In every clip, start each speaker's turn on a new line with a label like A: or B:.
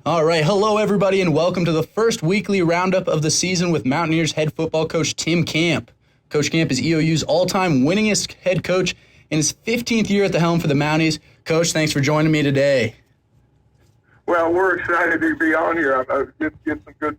A: All right, hello everybody, and welcome to the first weekly roundup of the season with Mountaineers head football coach Tim Camp. Coach Camp is EOU's all-time winningest head coach in his 15th year at the helm for the Mounties. Coach, thanks for joining me today.
B: Well, we're excited to be on here. I've get some good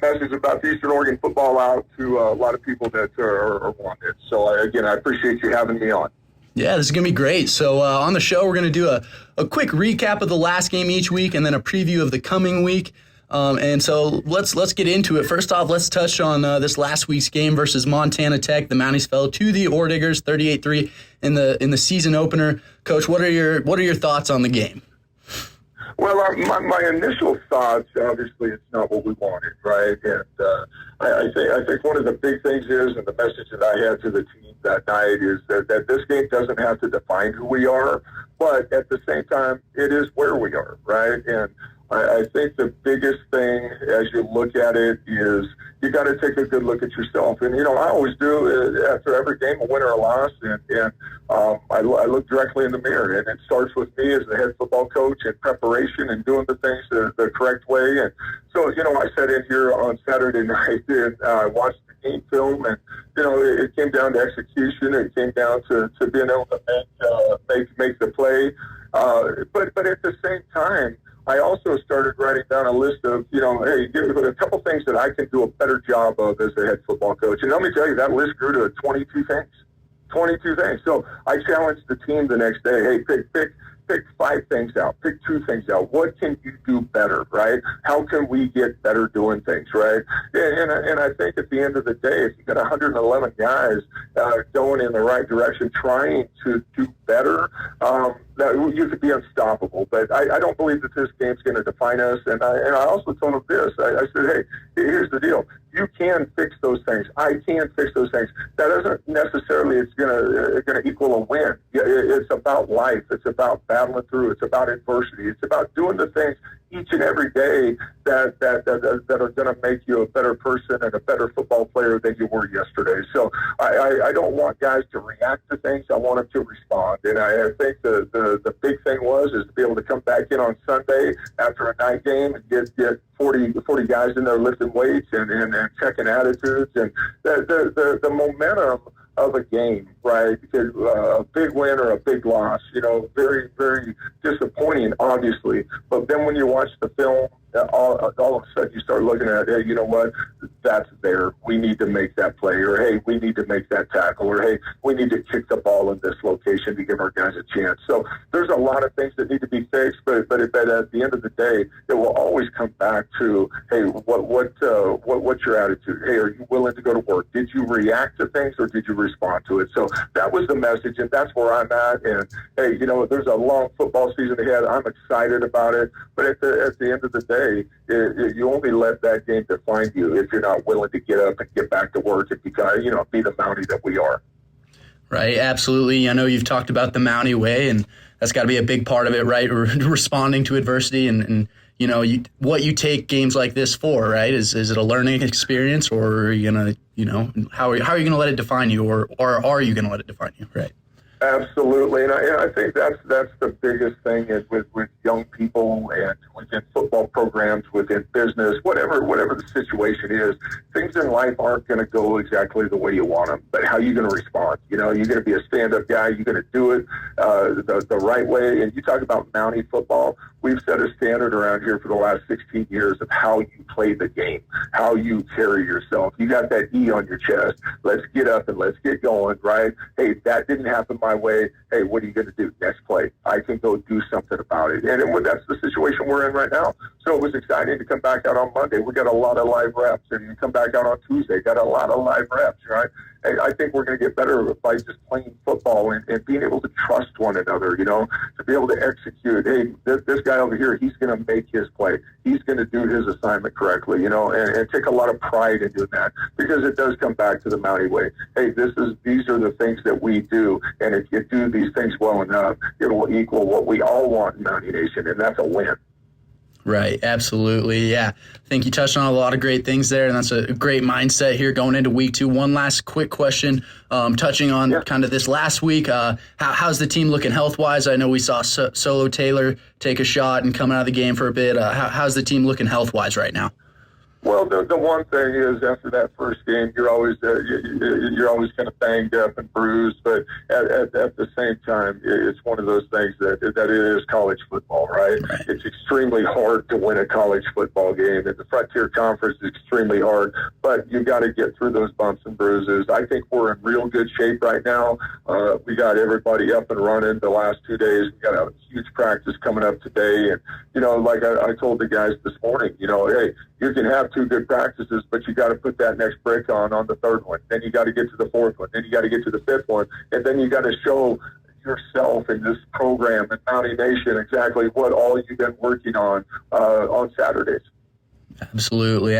B: message about the Eastern Oregon football out to a lot of people that are wanting it. So, again, I appreciate you having me on.
A: Yeah, this is going to be great. So on the show, we're going to do a quick recap of the last game each week and then a preview of the coming week. And so let's get into it. First off, let's touch on this last week's game versus Montana Tech. The Mounties fell to the Orediggers 38-3 in the season opener. Coach, what are your thoughts on the game?
B: Well, my initial thoughts, obviously, it's not what we wanted, right? And I think one of the big things is, and the message that I had to the team that night is that this game doesn't have to define who we are, but at the same time, it is where we are, right? And I think the biggest thing as you look at it is you got to take a good look at yourself. And, I always do after every game, a win or a loss, and I look directly in the mirror. And it starts with me as the head football coach and preparation and doing the things the correct way. And so, I sat in here on Saturday night and watched the game film, and, it came down to execution. It came down to being able to make the play. But at the same time, I also started writing down a list of, hey, a couple things that I can do a better job of as a head football coach. And let me tell you, that list grew to 22 things. 22 things. So I challenged the team the next day, hey, pick 5 things out, pick 2 things out. What can you do better, right? How can we get better doing things, right? And I think at the end of the day, if you got 111 guys going in the right direction, trying to do better, you could be unstoppable. But I don't believe that this game's going to define us. And I also told them this. I said, hey, here's the deal. You can fix those things. I can fix those things. That doesn't necessarily it's going to equal a win. It's about life. It's about battling through. It's about adversity. It's about doing the things each and every day that are going to make you a better person and a better football player than you were yesterday. So I don't want guys to react to things. I want them to respond. And I think the big thing is to be able to come back in on Sunday after a night game and get 40 guys in there lifting weights and checking attitudes and the momentum of a game, right? Because a big win or a big loss, very, very disappointing, obviously. But then when you watch the film, all of a sudden you start looking at, hey, you know what? That's there. We need to make that play. Or, hey, we need to make that tackle. Or, hey, we need to kick the ball in this location to give our guys a chance. So there's a lot of things that need to be fixed. But at the end of the day, it will always come back to, hey, what's your attitude? Hey, are you willing to go to work? Did you react to things or did you respond to it? So that was the message, and that's where I'm at. And, hey, there's a long football season ahead. I'm excited about it. But at the end of the day, you only let that game define you if you're not willing to get up and get back to work and be the Mountie that we are.
A: Right, absolutely. I know you've talked about the Mounty Way, and that's got to be a big part of it, right? Responding to adversity and what you take games like this for, right? Is it a learning experience, or are you gonna, how are you gonna let it define you, or are you gonna let it define you, right?
B: Absolutely, and I think that's the biggest thing is with young people and within football programs, within business, whatever the situation is. Things in life aren't going to go exactly the way you want them, but how are you going to respond? You're going to be a stand-up guy. You're going to do it the right way. And you talk about Mountie football. We've set a standard around here for the last 16 years of how you play the game, how you carry yourself. You got that E on your chest. Let's get up and let's get going, right? Hey, that didn't happen my way. Hey, what are you going to do? Next play. I can go do something about it. And that's the situation we're in right now. So it was exciting to come back out on Monday. We got a lot of live reps, and you come back out on Tuesday, got a lot of live reps, right? I think we're going to get better by just playing football and being able to trust one another, to be able to execute. Hey, this guy over here, he's going to make his play. He's going to do his assignment correctly, and take a lot of pride in doing that because it does come back to the Mounty Way. Hey, these are the things that we do, and if you do these things well enough, it will equal what we all want in Mountie Nation, and that's a win.
A: Right, absolutely, yeah. I think you touched on a lot of great things there, and that's a great mindset here going into week 2. One last quick question, touching on kind of this last week. How's the team looking health-wise? I know we saw Solo Taylor take a shot and come out of the game for a bit. How's the team looking health-wise right now?
B: Well, the one thing is after that first game, you're always kind of banged up and bruised, but at the same time, it's one of those things that it is college football, right? It's extremely hard to win a college football game. At the Frontier Conference, it's extremely hard, but you got to get through those bumps and bruises. I think we're in real good shape right now. We got everybody up and running the last 2 days. We got a huge practice coming up today, and like I told the guys this morning, hey, you can have 2 good practices, but you got to put that next brick on the 3rd one. Then you got to get to the 4th one. Then you got to get to the 5th one, and then you got to show yourself in this program and Mounty Nation exactly what all you've been working on Saturdays.
A: Absolutely.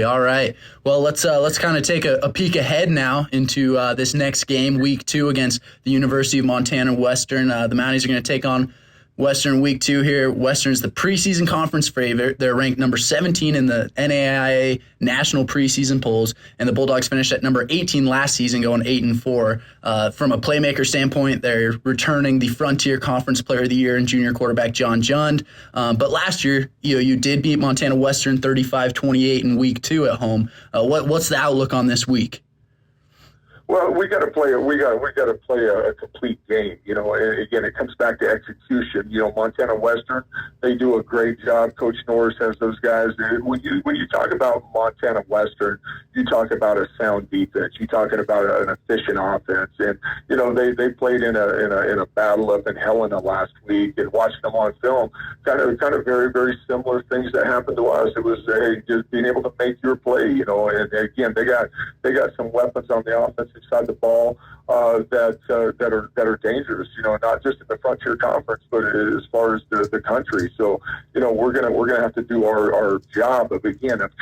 A: All right. Well, let's kind of take a peek ahead now into this next game, week 2 against the University of Montana Western. The Mounties are going to take on Western week 2 here. Western's the preseason conference favorite. They're ranked number 17 in the NAIA national preseason polls, and the Bulldogs finished at number 18 last season, going 8-4. From a playmaker standpoint, they're returning the Frontier Conference Player of the Year and junior quarterback John Jund. But last year, EOU did beat Montana Western 35-28 in week 2 at home. What's the outlook on this week?
B: Well, we got to play. We got to play a complete game. And again, it comes back to execution. Montana Western, they do a great job. Coach Norris has those guys. When you talk about Montana Western, you talk about a sound defense. You talking about an efficient offense, and they played in a battle up in Helena last week, and watching them on film, kind of very, very similar things that happened to us. It was just being able to make your play. And again, they got some weapons on the offense side the ball that are dangerous, not just in the Frontier Conference, but as far as the country. So, we're gonna have to do our job of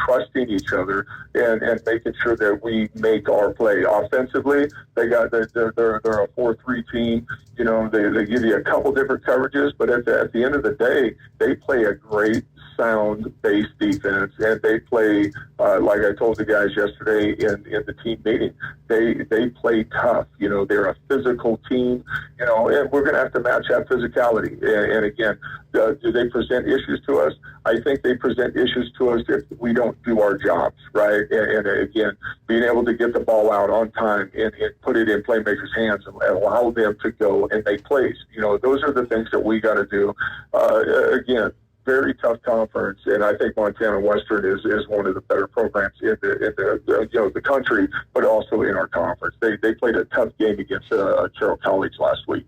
B: trusting each other and making sure that we make our play. Offensively, they're a 4-3 team. They give you a couple different coverages, but at the end of the day, they play a great sound base defense, and they play like I told the guys yesterday in the team meeting. They play tough. They're a physical team. And we're going to have to match that physicality. And again, do they present issues to us? I think they present issues to us if we don't do our jobs right. And again, being able to get the ball out on time and put it in playmakers' hands and allow them to go and make plays. Those are the things that we got to do. Again, very tough conference, and I think Montana Western is one of the better programs in the country, but also in our conference. They played a tough game against Carroll College last week.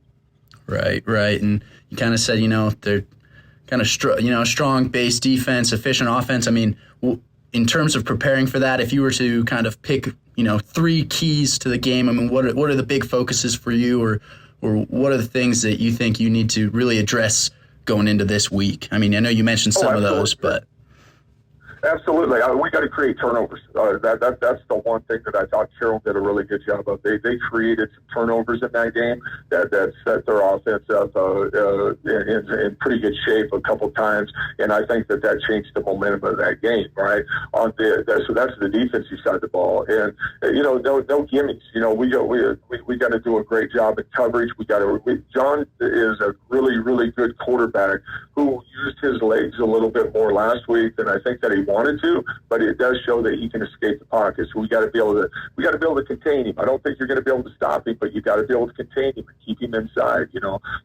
B: Right,
A: and you kind of said they're kind of strong base defense, efficient offense. I mean, in terms of preparing for that, if you were to kind of pick 3 keys to the game, I mean, what are the big focuses for you, or what are the things that you think you need to really address going into this week? I mean, I know you mentioned some of those, but
B: absolutely, we got to create turnovers. That's the one thing that I thought Carroll did a really good job of. They created some turnovers in that game that set their offense up in pretty good shape a couple times, and I think that changed the momentum of that game. Right so that's the defensive side of the ball, and no gimmicks. We got to do a great job in coverage. John is a really good quarterback who used his legs a little bit more last week than I think that he wanted to, but it does show that he can escape the pocket. So we got to be able to contain him. I don't think you're going to be able to stop him, but you got to be able to contain him and keep him inside.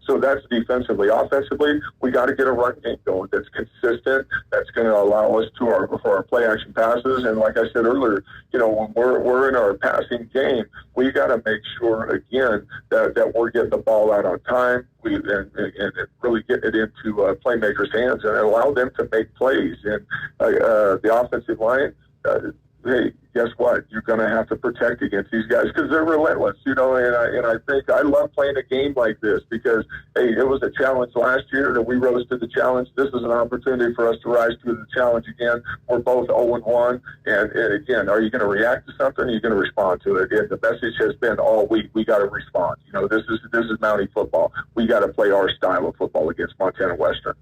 B: So that's defensively. Offensively, we got to get a run game going that's consistent. That's going to allow us for our play action passes. And like I said earlier, when we're in our passing game, we got to make sure again that we're getting the ball out on time. And really get it into playmakers' hands and allow them to make plays. And the offensive line, hey, guess what? You're going to have to protect against these guys because they're relentless, And I think I love playing a game like this because, hey, it was a challenge last year that we rose to the challenge. This is an opportunity for us to rise to the challenge again. We're both 0-1. And again, are you going to react to something or are you going to respond to it? And the message has been all week, we got to respond. This is Mounty football. We got to play our style of football against Montana Western.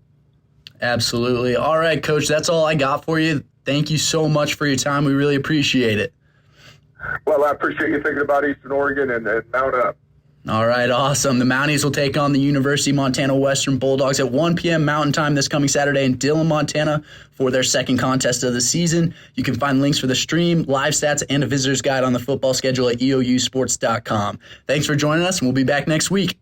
A: Absolutely. All right, Coach, that's all I got for you. Thank you so much for your time. We really appreciate it.
B: Well, I appreciate you thinking about Eastern Oregon and Mount Up.
A: All right, awesome. The Mounties will take on the University of Montana Western Bulldogs at 1 p.m. Mountain Time this coming Saturday in Dillon, Montana for their second contest of the season. You can find links for the stream, live stats, and a visitor's guide on the football schedule at EOUsports.com. Thanks for joining us, and we'll be back next week.